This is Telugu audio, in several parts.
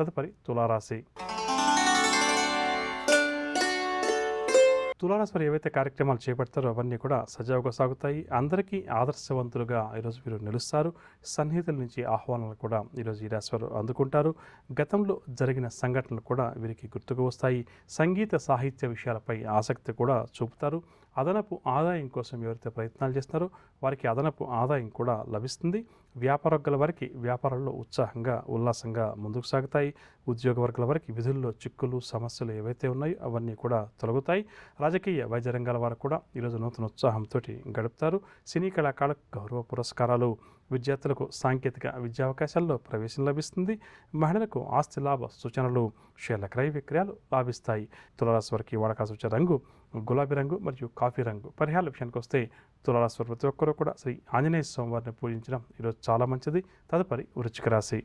తదుపరి తులారాశి. తులారాశి వారు ఏవైతే కార్యక్రమాలు చేపడతారో అవన్నీ కూడా సజావుగా సాగుతాయి. అందరికీ ఆదర్శవంతులుగా ఈరోజు వీరు నిలుస్తారు. సన్నిహితుల నుంచి ఆహ్వానాలు కూడా ఈరోజు ఈ రాశి వారు అందుకుంటారు. గతంలో జరిగిన సంఘటనలు కూడా వీరికి గుర్తుకు వస్తాయి. సంగీత సాహిత్య విషయాలపై ఆసక్తి కూడా చూపుతారు. అదనపు ఆదాయం కోసం ఎవరైతే ప్రయత్నాలు చేస్తున్నారో వారికి అదనపు ఆదాయం కూడా లభిస్తుంది. వ్యాపార వర్గాల వారికి వ్యాపారాల్లో ఉత్సాహంగా ఉల్లాసంగా ముందుకు సాగుతాయి. ఉద్యోగ వర్గాల వారికి విధుల్లో చిక్కులు సమస్యలు ఏవైతే ఉన్నాయో అవన్నీ కూడా తొలగుతాయి. రాజకీయ వైద్య రంగాల వారు కూడా ఈరోజు నూతన ఉత్సాహంతో గడుపుతారు. సినీ కళాకారులకు గౌరవ పురస్కారాలు, విద్యార్థులకు సాంకేతిక విద్యా అవకాశాల్లో ప్రవేశం లభిస్తుంది. మహిళలకు ఆస్తి లాభ సూచనలు, షేర్ల క్రయ విక్రయాలు లాభిస్తాయి. తులారాశి వారికి వాడక సూచన రంగు గులాబీ రంగు మరియు కాఫీ రంగు. పరిహారాల విషయానికి వస్తే తులారాశి వారు ప్రతి ఒక్కరూ కూడా శ్రీ ఆంజనేయ స్వామి వారిని పూజించడం ఈరోజు చాలా మంచిది. తదుపరి వృశ్చిక రాశి.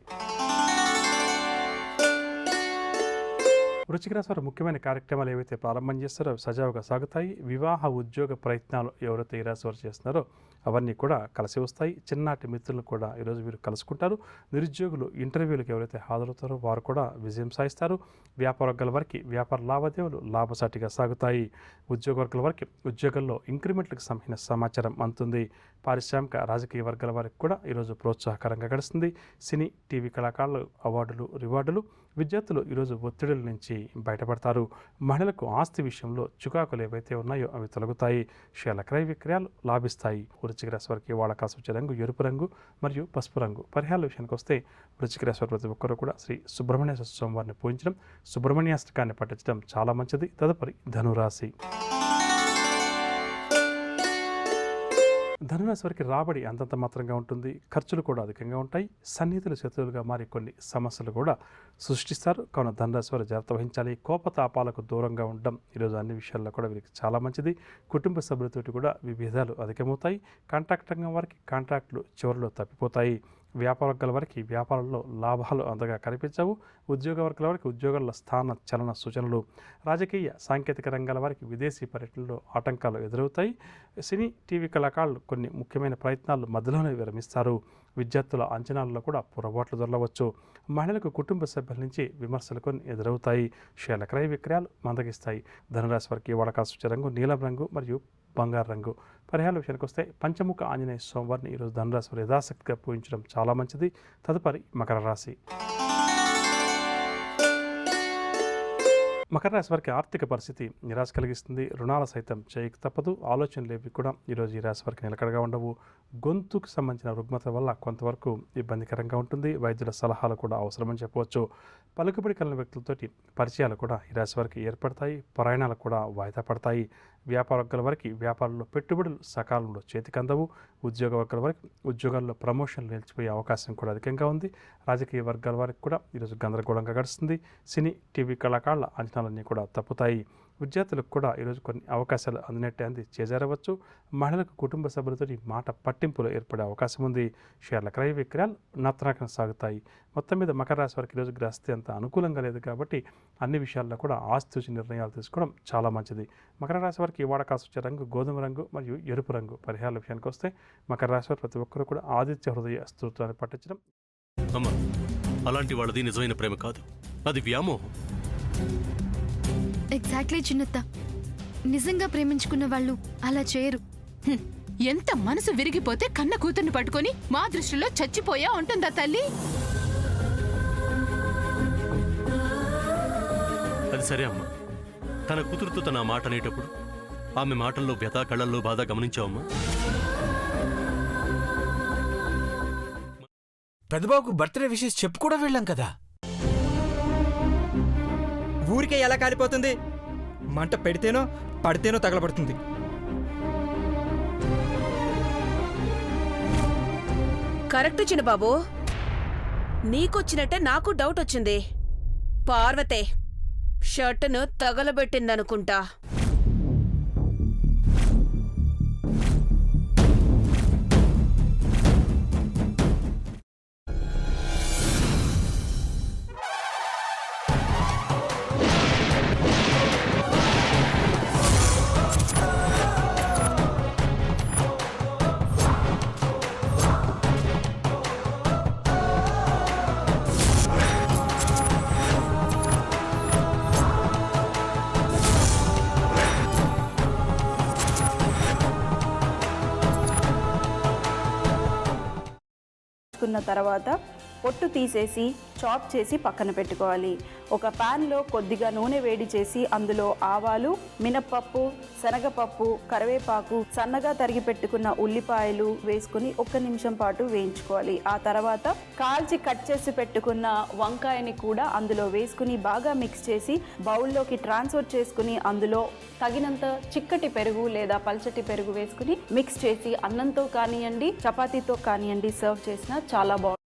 వృశ్చిక రాశి వారు ముఖ్యమైన కార్యక్రమాలు ఏవైతే ప్రారంభం చేస్తారో అవి సజావుగా సాగుతాయి. వివాహ ఉద్యోగ ప్రయత్నాలు ఎవరైతే ఈ రాశి వారు చేస్తున్నారో అవన్నీ కూడా కలిసి వస్తాయి. చిన్ననాటి మిత్రులను కూడా ఈరోజు వీరు కలుసుకుంటారు. నిరుద్యోగులు ఇంటర్వ్యూలకు ఎవరైతే హాజరవుతారో వారు కూడా విజయం సాధిస్తారు. వ్యాపార వర్గాల వారికి వ్యాపార లావాదేవీలు లాభసాటిగా సాగుతాయి. ఉద్యోగ వర్గాల వారికి ఉద్యోగంలో ఇంక్రిమెంట్లకు సంబంధించిన సమాచారం అందుతుంది. పారిశ్రామిక రాజకీయ వర్గాల వారికి కూడా ఈరోజు ప్రోత్సాహకరంగా గడుస్తుంది. సినీ టీవీ కళాకారులు అవార్డులు రివార్డులు. విద్యార్థులు ఈరోజు ఒత్తిడుల నుంచి బయటపడతారు. మహిళలకు ఆస్తి విషయంలో చికాకులు ఏవైతే ఉన్నాయో అవి తొలగుతాయి. షేర్ల క్రయ విక్రయాలు లాభిస్తాయి. వృశ్చిక రాశి వారికి వాడక సూచన రంగు ఎరుపు రంగు మరియు పసుపు రంగు. పరిహారాల విషయానికి వస్తే వృశ్చిక రాశి వారి ప్రతి ఒక్కరూ కూడా శ్రీ సుబ్రహ్మణ్య స్వామి వారిని పూజించడం, సుబ్రహ్మణ్యాష్టకాన్ని పఠించడం చాలా మంచిది. తదుపరి ధనురాశి. ధనురాశి వారికి రాబడి అంతంత మాత్రంగా ఉంటుంది. ఖర్చులు కూడా అధికంగా ఉంటాయి. సన్నిహితులు శత్రువులుగా మారి కొన్ని సమస్యలు కూడా సృష్టిస్తారు. కావున ధనురాశి వారు జాగ్రత్త వహించాలి. కోపతాపాలకు దూరంగా ఉండడం ఈరోజు అన్ని విషయాల్లో కూడా వీరికి చాలా మంచిది. కుటుంబ సభ్యులతోటి కూడా విభేదాలు అధికమవుతాయి. కాంట్రాక్ట్ రంగం వారికి కాంట్రాక్టులు చివరిలో తప్పిపోతాయి. వ్యాపార వర్గాల వారికి వ్యాపారంలో లాభాలు అంతగా కనిపించవు. ఉద్యోగ వర్గాల వారికి ఉద్యోగాల స్థాన చలన సూచనలు. రాజకీయ సాంకేతిక రంగాల వారికి విదేశీ పర్యటనలో ఆటంకాలు ఎదురవుతాయి. సినీ టీవీ కళాకారులు కొన్ని ముఖ్యమైన ప్రయత్నాలు మధ్యలోనే విరమిస్తారు. విద్యార్థుల అంచనాలలో కూడా పొరపాట్లు దొరలవచ్చు. మహిళలకు కుటుంబ సభ్యుల నుంచి విమర్శలు కొన్ని ఎదురవుతాయి. షేర్ల క్రయ విక్రయాలు మందగిస్తాయి. ధనురాశి వారికి వాడక సూచన రంగు నీలం రంగు మరియు బంగారు రంగు. పరిహారాల విషయానికి వస్తే పంచముఖ ఆంజనేయ స్వామివారిని ఈరోజు ధనురాశి వారు యథాశక్తిగా పూజించడం చాలా మంచిది. తదుపరి మకర రాశి. మకర రాశి వారికి ఆర్థిక పరిస్థితి నిరాశ కలిగిస్తుంది. రుణాలు సైతం చేయక తప్పదు. ఆలోచనలు ఏవి కూడా ఈరోజు ఈ రాశి వారికి నిలకడగా ఉండవు. గొంతుకు సంబంధించిన రుగ్మత వల్ల కొంతవరకు ఇబ్బందికరంగా ఉంటుంది. వైద్యుల సలహాలు కూడా అవసరమని చెప్పవచ్చు. పలుకుబడి కలిగిన వ్యక్తులతోటి పరిచయాలు కూడా ఈ రాశి వారికి ఏర్పడతాయి. ప్రయాణాలు కూడా వాయిదా పడతాయి. వ్యాపార వర్గాల వారికి వ్యాపారంలో పెట్టుబడులు సకాలంలో చేతికందవు. ఉద్యోగ వర్గాల వారికి ఉద్యోగాల్లో ప్రమోషన్లు నిలిచిపోయే అవకాశం కూడా అధికంగా ఉంది. రాజకీయ వర్గాల వారికి కూడా ఈరోజు గందరగోళంగా గడుస్తుంది. సినీ టీవీ కళాకారుల అంచనాలన్నీ కూడా తప్పుతాయి. విద్యార్థులకు కూడా ఈరోజు కొన్ని అవకాశాలు అందినట్టే అంది చేజారవచ్చు. మహిళలకు కుటుంబ సభ్యులతో మాట పట్టింపులు ఏర్పడే అవకాశం ఉంది. షేర్ల క్రయ విక్రయాలు నత్తనాకన సాగుతాయి. మొత్తం మీద మకర రాశి వారికి ఈరోజు గ్రహస్థితి అంత అనుకూలంగా లేదు కాబట్టి అన్ని విషయాల్లో కూడా ఆస్తి నిర్ణయాలు తీసుకోవడం చాలా మంచిది. మకర రాశి వారికి వాడక సూచన రంగు గోధుమ రంగు మరియు ఎరుపు రంగు. పరిహారాల విషయానికి వస్తే మకర రాశి వారు ప్రతి ఒక్కరు కూడా ఆదిత్య హృదయ స్తోత్రాన్ని పఠించడం. అలాంటి వాళ్ళది నిజమైన ప్రేమ కాదు, అది వ్యామోహం. ఎగ్జాక్ట్లీ చిన్నత్త. నిజంగా ప్రేమించుకున్న వాళ్ళు అలా చేయరు. ఎంత మనసు విరిగిపోతే కన్న కూతుర్ని పట్టుకొని మా దృష్టిలో చచ్చిపోయా ఉంటుందా తల్లి? అది సరే అమ్మా, తన కూతురుతో తన మాట అనేటప్పుడు ఆమె మాటల్లో వ్యథ కళ్ళల్లో బాధ గమనించావమ్మా? పెద్దబాబుకు బర్త్డే విషెస్ చెప్పు కూడా వెళ్ళాం కదా. ఊరికే ఎలా కాలిపోతుంది? మంట పెడితేనో పడితేనో తగలబడుతుంది. కరెక్ట్ చిన్నబాబు, నీకొచ్చినట్టే నాకు డౌట్ వచ్చింది. పార్వతే షర్టును తగలబెట్టిందనుకుంటా. కున్న తర్వాత పొట్టు తీసేసి చాప్ చేసి పక్కన పెట్టుకోవాలి. ఒక ప్యాన్లో కొద్దిగా నూనె వేడి చేసి అందులో ఆవాలు, మినప్పప్పు, శనగపప్పు, కరివేపాకు, సన్నగా తరిగి పెట్టుకున్న ఉల్లిపాయలు వేసుకుని 1 నిమిషం పాటు వేయించుకోవాలి. ఆ తర్వాత కాల్చి కట్ చేసి పెట్టుకున్న వంకాయని కూడా అందులో వేసుకుని బాగా మిక్స్ చేసి బౌల్లోకి ట్రాన్స్ఫర్ చేసుకుని అందులో తగినంత చిక్కటి పెరుగు లేదా పల్చటి పెరుగు వేసుకుని మిక్స్ చేసి అన్నంతో కానివ్వండి, చపాతీతో కానివ్వండి సర్వ్ చేసినా చాలా బాగుంటుంది.